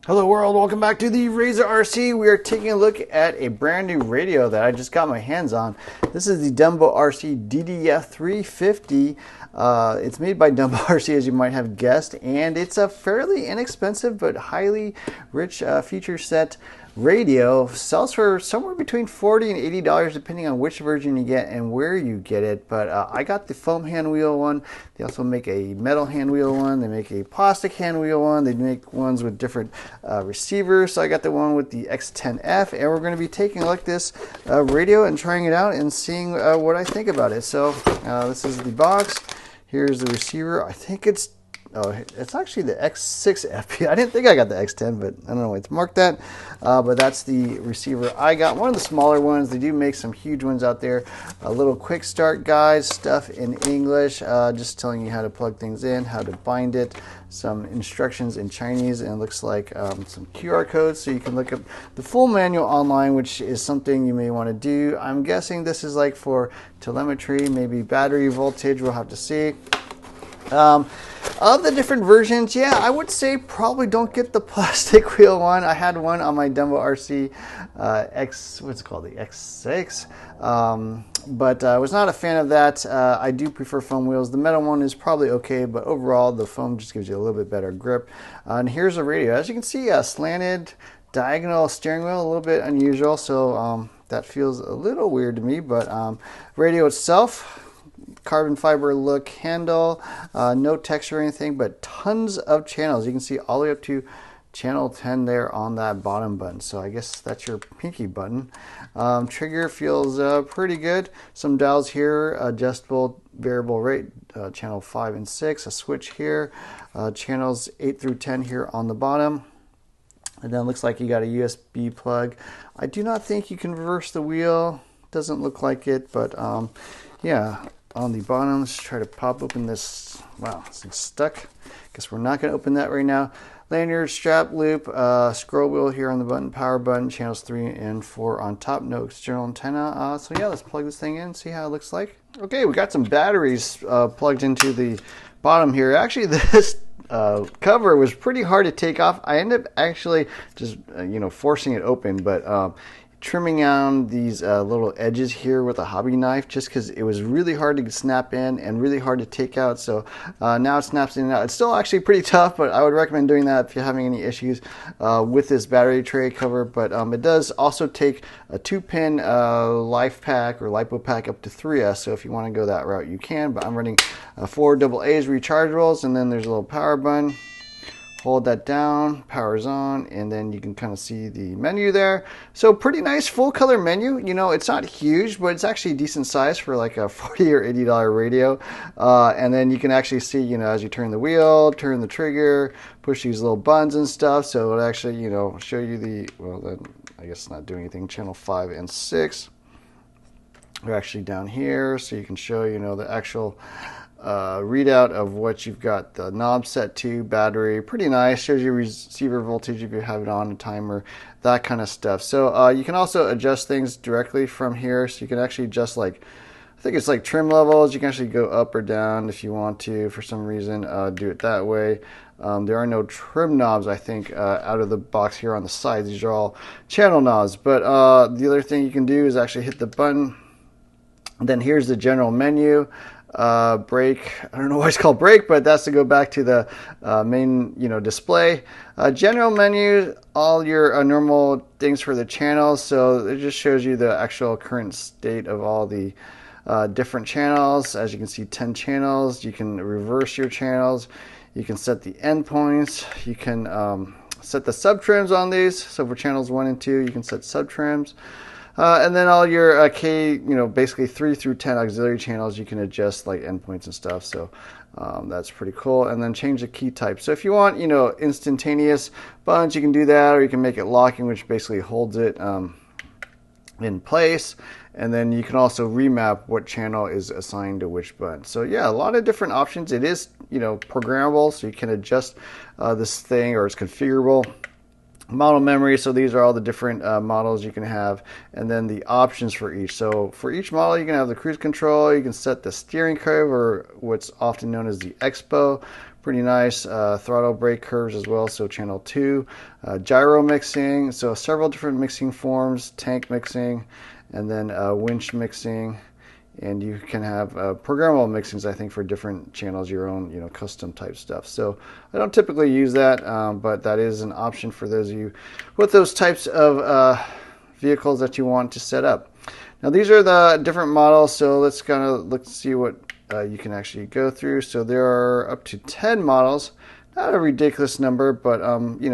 Hello world, welcome back to the Razor RC. We are taking a look at a brand new radio that I just got my hands on. This is the Dumbo RC DDF-350. It's made by Dumbo RC, as you might have guessed, and it's a fairly inexpensive but highly rich feature set radio. Sells for somewhere between $40 and $80 depending on which version you get and where you get it. But I got the foam hand wheel one. They also make a metal hand wheel one. They make a plastic hand wheel one. They make ones with different receivers. So I got the one with the X10F, and we're going to be taking a look at this radio and trying it out and seeing what I think about it. So this is the box. Here's the receiver. I think it's actually the X6F. I didn't think I got the X10, but I don't know why it's marked that. But that's the receiver I got. One of the smaller ones. They do make some huge ones out there. A little quick start guide, stuff in English, just telling you how to plug things in, how to bind it, some instructions in Chinese, and it looks like some QR codes so you can look up the full manual online, which is something you may want to do. I'm guessing this is like for telemetry, maybe battery voltage. We'll have to see. Of the different versions, yeah, I would say probably don't get the plastic wheel one. I had one on my Dumbo RC what's it called, the X6, but I was not a fan of that. I do prefer foam wheels. The metal one is probably okay, but overall the foam just gives you a little bit better grip. And here's a radio. As you can see, a slanted diagonal steering wheel, a little bit unusual, so that feels a little weird to me, but radio itself, carbon fiber look handle, no texture or anything, but tons of channels. You can see all the way up to channel 10 there on that bottom button. So I guess that's your pinky button. Trigger feels pretty good. Some dials here, adjustable variable rate, channel 5 and 6, a switch here, channels 8 through 10 here on the bottom. And then it looks like you got a USB plug. I do not think you can reverse the wheel. Doesn't look like it, but yeah. On the bottom, let's try to pop open this. Wow, this thing's stuck. Guess we're not going to open that right now. Lanyard, strap loop, scroll wheel here on the button, power button, channels 3 and 4 on top, no external antenna. So yeah, let's plug this thing in, see how it looks like. Okay, we got some batteries plugged into the bottom here. Actually, this cover was pretty hard to take off. I ended up actually just forcing it open, but trimming out these little edges here with a hobby knife just because it was really hard to snap in and really hard to take out. So now it snaps in and out. It's still actually pretty tough, but I would recommend doing that if you're having any issues with this battery tray cover. But it does also take a 2-pin life pack or LiPo pack up to 3S. So if you want to go that route, you can. But I'm running 4 AA's rechargeables, and then there's a little power button. Hold that down, power's on, and then you can kind of see the menu there. So pretty nice full color menu. You know, it's not huge, but it's actually decent size for like a $40 or $80 radio. And then you can actually see, as you turn the wheel, turn the trigger, push these little buttons and stuff. So it'll actually, show you the, I guess it's not doing anything, channel 5 and 6. They're actually down here, so you can show, the actual readout of what you've got the knob set to, battery, pretty nice, shows you receiver voltage if you have it on, a timer, that kind of stuff. So you can also adjust things directly from here, so you can actually adjust I think it's like trim levels. You can actually go up or down if you want to, for some reason, do it that way. There are no trim knobs, I think, out of the box here on the sides. These are all channel knobs, but the other thing you can do is actually hit the button, and then here's the general menu. Brake, I don't know why it's called brake, but that's to go back to the main display. General menu, all your normal things for the channels, so it just shows you the actual current state of all the different channels. As you can see, 10 channels. You can reverse your channels, you can set the endpoints, you can set the sub trims on these. So for channels 1 and 2 you can set sub trims. And then all your basically 3 through 10 auxiliary channels, you can adjust like endpoints and stuff. So that's pretty cool. And then change the key type. So if you want, instantaneous buttons, you can do that, or you can make it locking, which basically holds it in place. And then you can also remap what channel is assigned to which button. So yeah, a lot of different options. It is, programmable, so you can adjust this thing, or it's configurable. model memory, so these are all the different models you can have, and then the options for each. So for each model you can have the cruise control, you can set the steering curve, or what's often known as the expo. Pretty nice. Throttle brake curves as well, so channel 2. Gyro mixing, so several different mixing forms, tank mixing, and then winch mixing. And you can have programmable mixings, I think, for different channels, your own, custom type stuff. So I don't typically use that, but that is an option for those of you with those types of vehicles that you want to set up. Now these are the different models, so let's kind of see what you can actually go through. So there are up to 10 models. Not a ridiculous number, but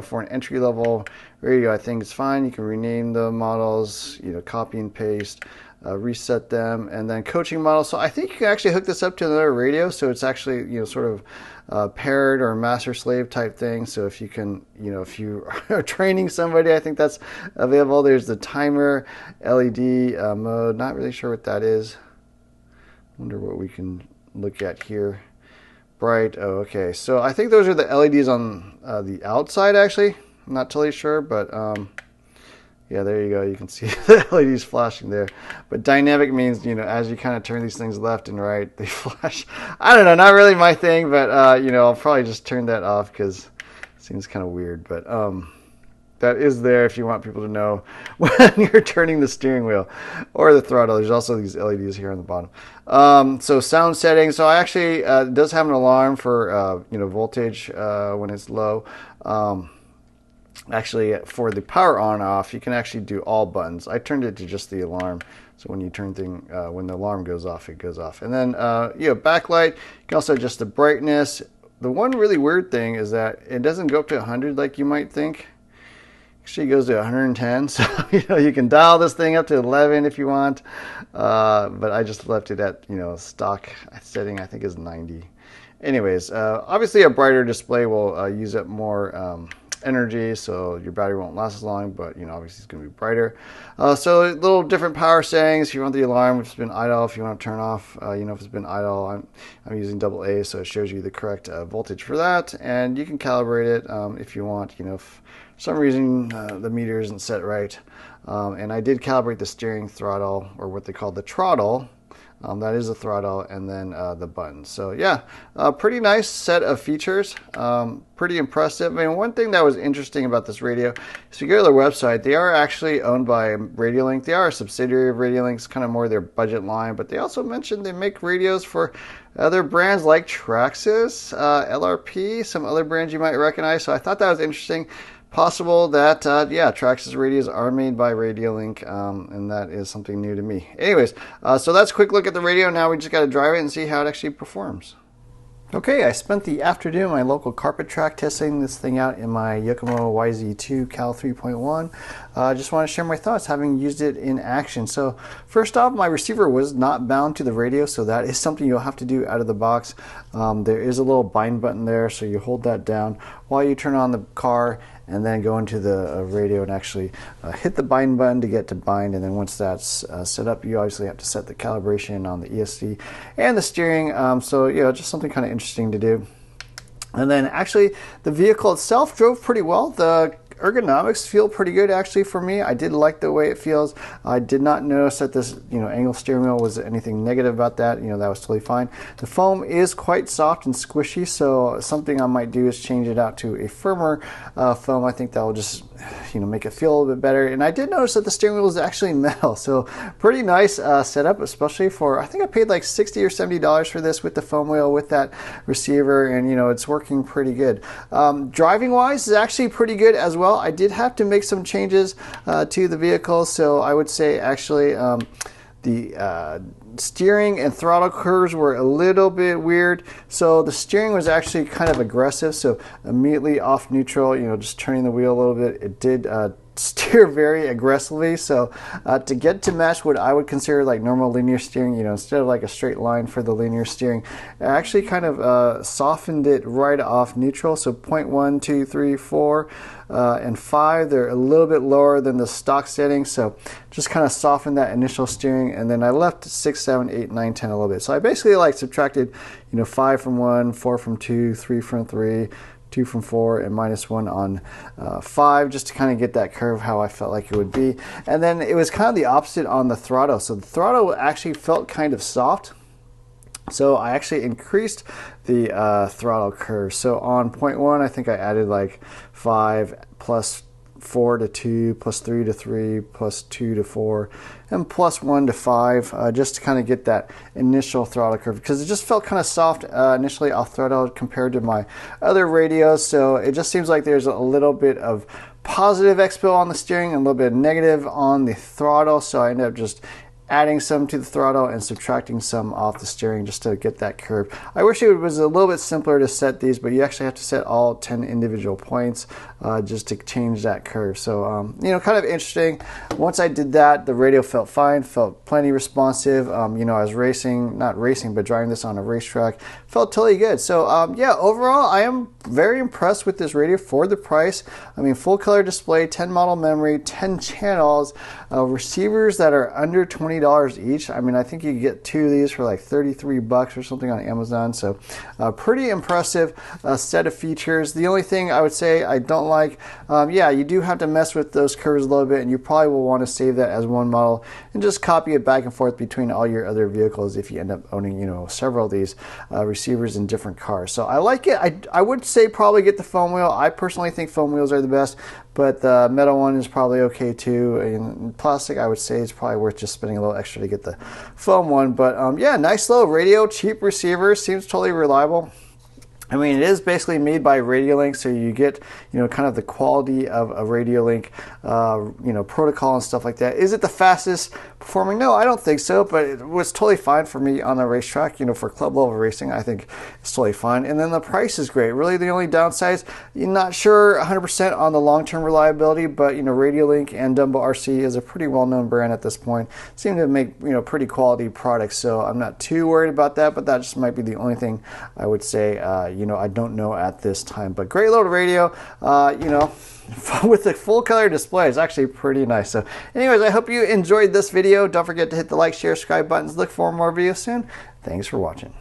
for an entry-level radio, I think it's fine. You can rename the models, copy and paste. Reset them, and then coaching model. So I think you can actually hook this up to another radio, so it's actually sort of paired or master slave type thing. So if you can, if you are training somebody, I think that's available. There's the timer, LED mode. Not really sure what that is. Wonder what we can look at here. Bright. Oh, okay. So I think those are the LEDs on the outside. Actually, I'm not totally sure, but yeah, there you go. You can see the LEDs flashing there. But dynamic means, as you kind of turn these things left and right, they flash. I don't know, not really my thing, but, I'll probably just turn that off because it seems kind of weird. But that is there if you want people to know when you're turning the steering wheel or the throttle. There's also these LEDs here on the bottom. So sound settings. So I actually, it does have an alarm for, voltage when it's low. Actually, for the power on off, you can actually do all buttons. I turned it to just the alarm, so when you turn when the alarm goes off, it goes off. And then backlight. You can also adjust the brightness. The one really weird thing is that it doesn't go up to 100 like you might think. Actually, it goes to 110. So you can dial this thing up to 11 if you want, but I just left it at stock setting. I think is 90. Anyways, obviously a brighter display will use up more energy, so your battery won't last as long, but obviously it's going to be brighter. So little different power settings. If you want the alarm, if it's been idle, if you want to turn off, if it's been idle. I'm using AA, so it shows you the correct voltage for that, and you can calibrate it if you want. If for some reason the meter isn't set right, and I did calibrate the steering throttle, or what they call the throttle. That is the throttle, and then the buttons. So yeah, pretty nice set of features. Pretty impressive. I mean, one thing that was interesting about this radio is if you go to their website, they are actually owned by Radiolink. They are a subsidiary of Radiolink. It's kind of more their budget line, but they also mentioned they make radios for other brands like Traxxas, LRP, some other brands you might recognize. So I thought that was interesting. Possible that, Traxxas radios are made by Radiolink, and that is something new to me. Anyways, so that's a quick look at the radio. Now we just got to drive it and see how it actually performs. Okay, I spent the afternoon at my local carpet track testing this thing out in my Yokomo YZ2 Cal 3.1. I just want to share my thoughts having used it in action. So first off, my receiver was not bound to the radio, so that is something you'll have to do out of the box. There is a little bind button there, so you hold that down while you turn on the car and then go into the radio and actually hit the bind button to get to bind. And then once that's set up, you obviously have to set the calibration on the ESC and the steering. So just something kind of interesting to do. And then actually the vehicle itself drove pretty well. The ergonomics feel pretty good actually for me. I did like the way it feels. I did not notice that this angle steering wheel was anything negative about that. That was totally fine. The foam is quite soft and squishy, so something I might do is change it out to a firmer foam. I think that will just make it feel a little bit better. And I did notice that the steering wheel is actually metal, so pretty nice setup, especially for, I think I paid like $60 or $70 for this with the foam wheel with that receiver, and it's working pretty good. Driving wise is actually pretty good as well. I did have to make some changes to the vehicle, so I would say actually the steering and throttle curves were a little bit weird. So the steering was actually kind of aggressive, so immediately off neutral, just turning the wheel a little bit, it did steer very aggressively. So to get to match what I would consider like normal linear steering, instead of like a straight line for the linear steering, I actually kind of softened it right off neutral. So 0.1, 2, 3, 4, and 5, they're a little bit lower than the stock settings. So just kind of softened that initial steering, and then I left 6, 7, 8, 9, 10 a little bit. So I basically like subtracted 5 from 1, 4 from 2, 3 from 3, 2 from 4, and -1 on 5, just to kind of get that curve how I felt like it would be. And then it was kind of the opposite on the throttle. So the throttle actually felt kind of soft. So I actually increased the throttle curve. So on 0.1, I think I added like 5 plus 4 to 2 plus 3 to 3 plus 2 to 4 and plus 1 to 5, just to kind of get that initial throttle curve, because it just felt kind of soft initially off throttle compared to my other radios. So it just seems like there's a little bit of positive expo on the steering and a little bit of negative on the throttle. So I ended up just adding some to the throttle and subtracting some off the steering just to get that curve. I wish it was a little bit simpler to set these, but you actually have to set all 10 individual points just to change that curve. So, you know, kind of interesting. Once I did that, the radio felt fine, felt plenty responsive. You know, I was not racing, but driving this on a racetrack, felt totally good. So, yeah, overall, I am very impressed with this radio for the price. I mean, full color display, 10 model memory, 10 channels, receivers that are under $20 each. I mean, I think you get 2 of these for like 33 bucks or something on Amazon. So pretty impressive set of features. The only thing I would say I don't like, yeah, you do have to mess with those curves a little bit, and you probably will want to save that as one model and just copy it back and forth between all your other vehicles if you end up owning, you know, several of these receivers in different cars. So I like it. I would say probably get the foam wheel. I personally think foam wheels are the best, but the metal one is probably okay too. And plastic, I would say, is probably worth just spending a little extra to get the foam one. But yeah, nice little radio, cheap receiver, seems totally reliable. I mean, it is basically made by Radiolink, so you get, you know, kind of the quality of a Radiolink, you know, protocol and stuff like that. Is it the fastest performing? No, I don't think so, but it was totally fine for me on the racetrack. You know, for club level racing, I think it's totally fine. And then the price is great. Really, the only downside, you're not sure 100% on the long-term reliability, but, you know, Radiolink and Dumbo RC is a pretty well-known brand at this point. Seem to make, you know, pretty quality products, so I'm not too worried about that, but that just might be the only thing I would say, you know, I don't know at this time. But great little radio, you know, with the full color display. It's actually pretty nice. So anyways, I hope you enjoyed this video. Don't forget to hit the like, share, subscribe buttons. Look for more videos soon. Thanks for watching.